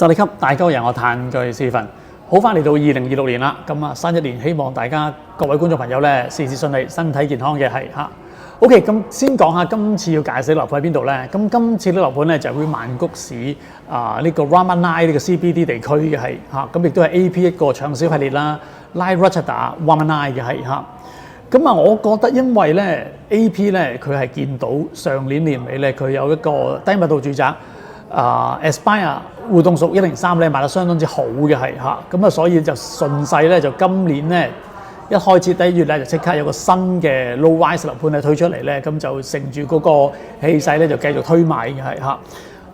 實力級大鳩人，我炭具4份，好翻嚟到2026年啦。咁啊，新一年希望大家各位觀眾朋友咧事事順利，身體健康嘅係嚇。OK， 咁先講下今次要介紹樓盤喺邊度咧？咁今次啲樓盤咧就會曼谷市呢個 Ramanai 呢個 CBD 地區嘅係嚇，咁亦都係 AP 一個暢銷系列啦 ，Lai Ratchada Ramanai 嘅係嚇。咁啊，我覺得因為咧 AP 咧佢係見到上年年尾咧佢有一個低密度住宅Aspire 互動屬103咧賣得相當之好嘅係嚇，咁啊所以就順勢咧就今年咧一開始第一月咧就即刻有個新嘅 low rise 樓盤咧推出嚟咧，咁就乘住嗰個氣勢咧就繼續推賣嘅係嚇。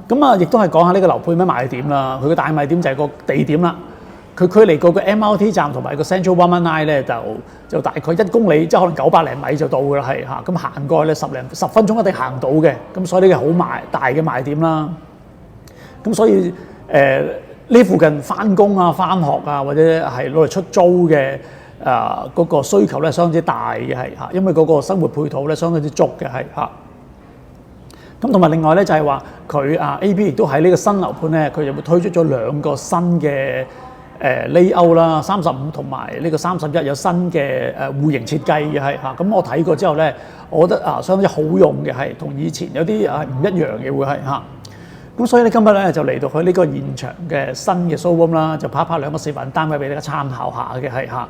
咁啊，亦都係講下呢個樓盤咩賣點啦。佢嘅大賣點就係個地點啦。佢距離嗰個 MRT 站同埋個 Central Ramanai 咧就大概1公里，即係可能900零米就到㗎啦，係嚇。咁行過去咧10分鐘一定行到嘅，咁所以呢個好大嘅賣點啦。咁所以呢附近翻工啊、翻學啊，或者係攞嚟出租嘅嗰個需求咧相當之大嘅係嚇，因為嗰個生活配套咧相當之足嘅係嚇。咁同埋另外咧就係話佢AP 亦都喺呢個新樓盤咧，佢又會推出咗2個新嘅layout 啦，35同埋呢個31有新嘅戶型設計嘅係嚇。咁我睇過之後咧，我覺得相當之好用嘅係，同以前有啲唔一樣嘅會係嚇。咁所以咧今日咧就嚟到佢呢個現場嘅新嘅 showroom 啦，就拍2個示範單位俾大家參考下嘅係嚇。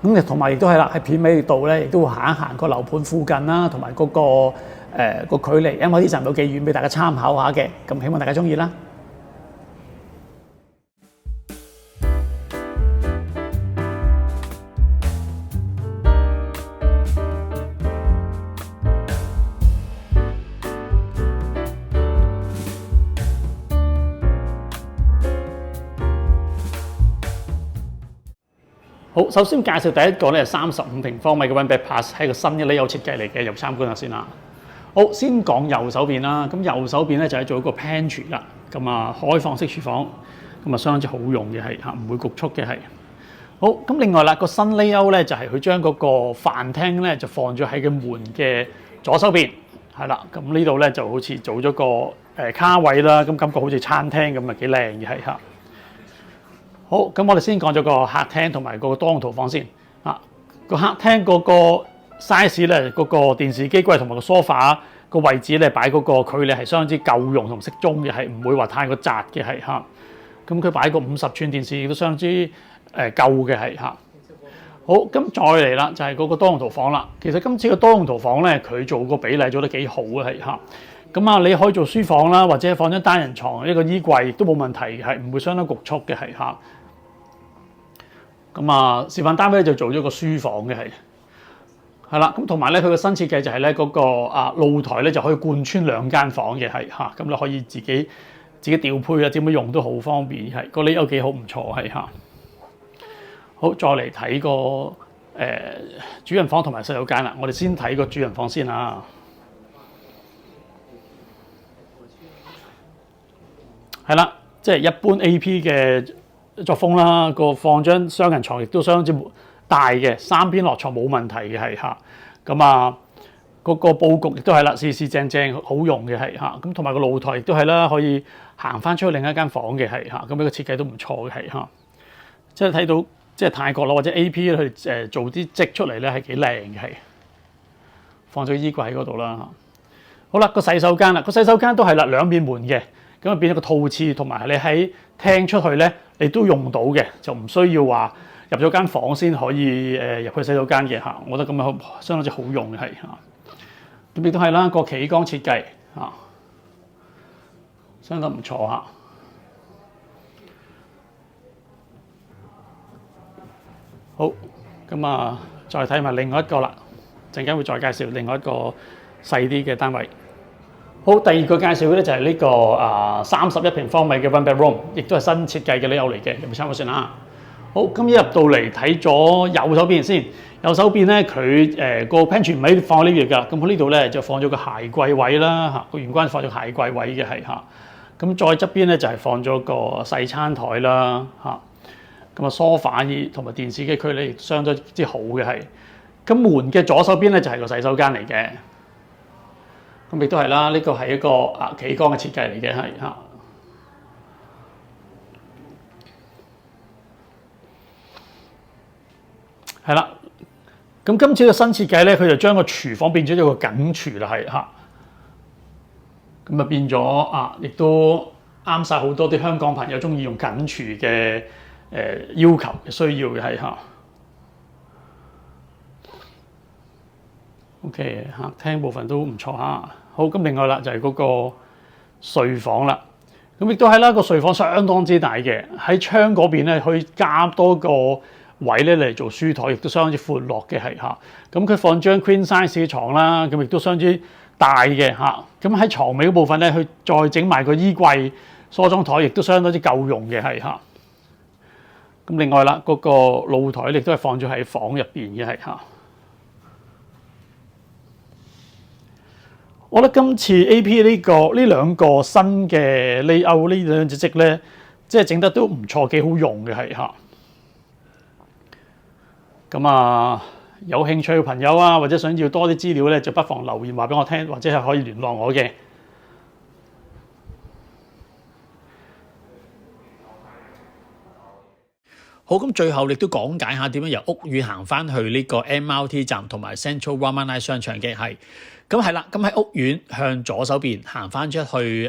咁同埋亦都係啦，喺片尾度咧亦都會行一行個樓盤附近啦，同埋嗰個距離 MRT 站有幾遠俾大家參考下嘅。咁希望大家中意啦。好，首先介紹第一個咧係35平方米嘅 One Bed Plus，係個新嘅 layout 設計嚟嘅，入參觀下先啦。好，先講右手邊啦。咁右手邊咧就係做一個 pantry 啦。咁啊，開放式廚房，咁啊相當之好用嘅係嚇，唔會局促嘅係。好，咁另外啦，個新 layout 咧就係佢將嗰個飯廳咧就放咗喺個門嘅左手邊，係啦。咁呢度咧就好似做咗個卡位啦，咁感覺好似餐廳咁啊，幾靚嘅係嚇。好，咁我哋先講咗個客廳同埋個多用途房先。個客廳嗰個 size 咧，嗰個電視機櫃同埋個 sofa 個位置咧擺嗰個距離係相當之夠用同適中嘅，係唔會話太過窄嘅係嚇。咁佢擺個50寸電視亦都相當之夠嘅係嚇。好，咁再嚟啦，就係嗰個多用途房啦。其實今次個多用途房咧，佢做個比例做得幾好嘅係嚇。咁啊，你可以做書房啦，或者放張單人床，一個衣櫃亦都冇問題，係唔會相當局促嘅係嚇。咁啊，示範單位就做咗個書房嘅係啦，咁同埋咧佢個新設計就係咧嗰個露台咧就可以貫穿2間房嘅係嚇，咁你可以自己調配啊，點樣用都好方便係，個理由幾好唔錯係嚇。好，再嚟睇個主人房同埋洗手間啦，我哋先睇個主人房先啊。係啦，即係一般 AP 嘅作風啦，個放張雙人床亦都相當之大嘅，3邊落床冇問題嘅係嚇。咁啊，嗰個佈局亦都係啦，四正好用嘅係嚇。咁同埋個露台亦都係啦，可以行翻出去另一間房嘅係嚇。咁呢個設計都唔錯嘅係嚇。即係睇到即係泰國啦或者 AP 去做啲積出嚟咧係幾靚嘅係。放咗衣櫃喺嗰度啦嚇。好啦，個洗手間啦，個洗手間都係啦兩面門嘅。咁啊變咗個套廁，同埋你喺廳出去咧，你都用到嘅，就唔需要話入咗間房先可以入去洗手間嘅嚇。我覺得咁樣相當之好用嘅係嚇。咁亦都係啦，個企缸設計嚇，相當唔錯嚇。好，咁啊再睇埋另外一個啦，陣間會再介紹另外一個細啲嘅單位。好，第二個介紹嘅咧就係呢個31平方米嘅 One Bedroom， 亦都係新設計嘅 layout嚟嘅，有冇參考先啦？好，咁一入到嚟睇咗右手邊先，右手邊咧佢個 pantry 唔係放喺呢邊㗎，咁喺呢度咧就放咗個鞋櫃位啦嚇，個玄關放咗鞋櫃位嘅係嚇，咁再側邊咧就係放咗個細餐台啦嚇，咁啊 sofa 同埋電視機區咧亦相當之好嘅係，咁門嘅左手邊咧就係個洗手間嚟嘅。咁亦都係啦，呢個係一個企缸嘅設計嚟嘅，係嚇。係啦。咁今次嘅新設計咧，佢就將個廚房變咗一個緊廚啦，係嚇。咁啊變咗啊，亦都啱晒好多啲香港朋友中意用緊廚嘅要求嘅需要嘅係嚇。OK， 客廳部分都唔錯嚇。好，咁另外啦就係嗰個睡房啦。咁亦都係啦，個睡房相當之大嘅，喺窗嗰邊咧可以加多個位咧嚟做書台，亦都相當之闊落嘅係嚇。咁佢放張 queen size 嘅床啦，咁亦都相當之大嘅嚇。咁喺床尾嗰部分咧，佢再整埋個衣櫃、梳妝台，亦都相當之夠用嘅係嚇。咁另外啦，嗰個露台亦都係放咗喺房入邊嘅係嚇。我覺得今次 AP 呢兩個新嘅 layout 呢兩隻積咧，即係整得都唔錯，幾好用嘅係嚇。咁啊，有興趣嘅朋友啊，或者想要多啲資料咧，就不妨留言話俾我聽，或者係可以聯絡我嘅。好，咁最後亦都講解下點樣由屋苑行翻去呢個 MRT 站同埋 Central Roman Line 商場嘅係。咁係啦，咁喺屋苑向左手邊行翻出去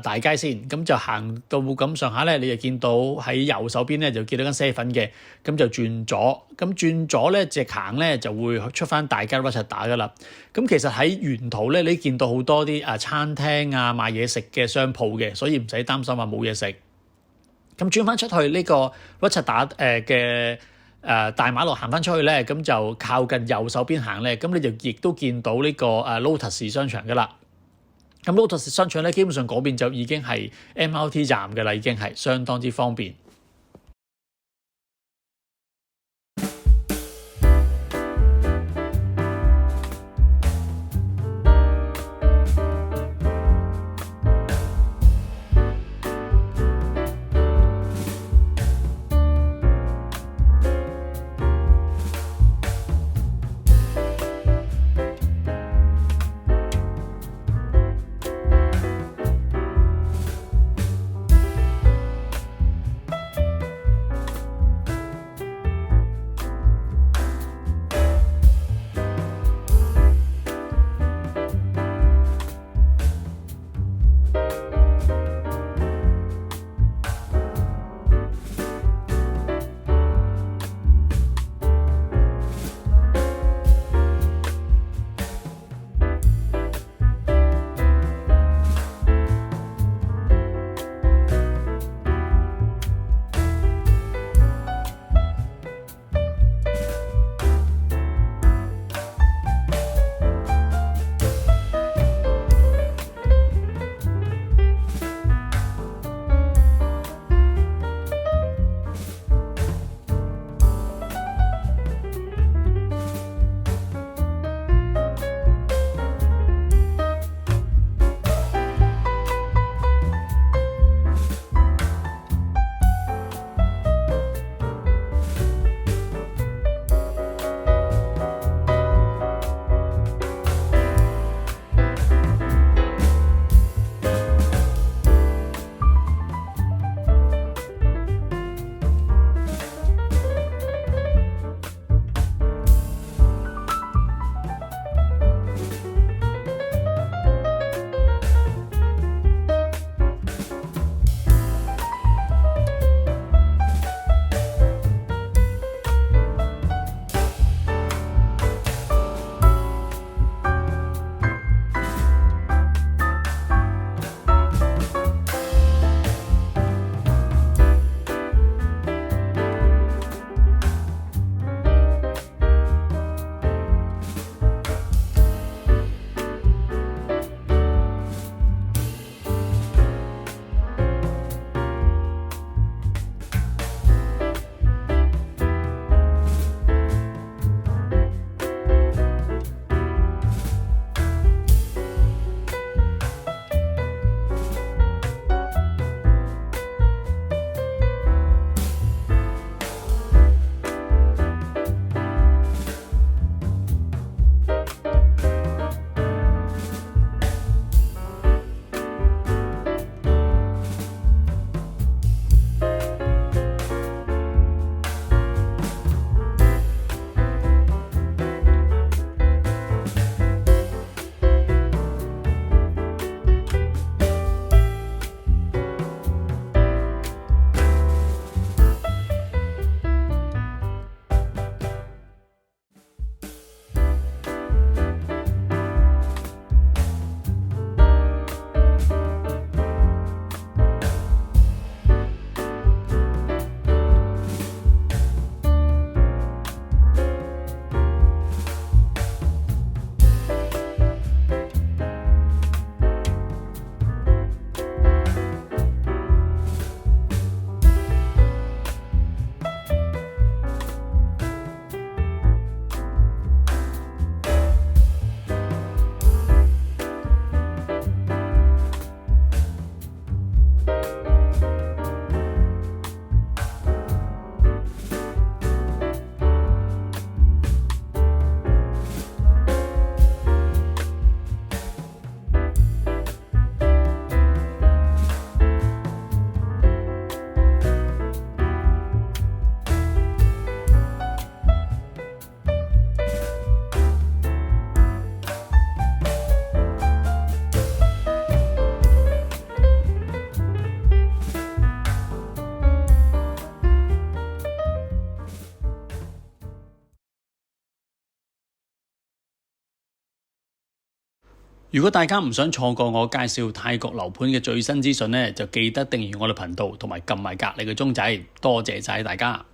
大街先，咁就行到咁上下咧，你就見到喺右手邊咧就見到間7-Eleven嘅，咁就轉左，咁轉左咧直行咧就會出翻大街 Ratchada 噶啦。咁其實喺沿途咧，你見到好多啲餐廳啊賣嘢食嘅商鋪嘅，所以唔使擔心話冇嘢食。咁轉翻出去呢個 Ratchada 嘅大馬路行翻出去咧，咁就靠近右手邊行咧，咁你就亦都見到呢個Lotus 商場噶啦。咁 Lotus 商場咧，基本上嗰邊就已經係 MRT 站嘅啦，已經係相當之方便。如果大家唔想錯過我介紹泰國樓盤嘅最新資訊呢，就記得訂閱我哋頻道同埋撳埋隔離嘅鐘仔。多謝晒大家。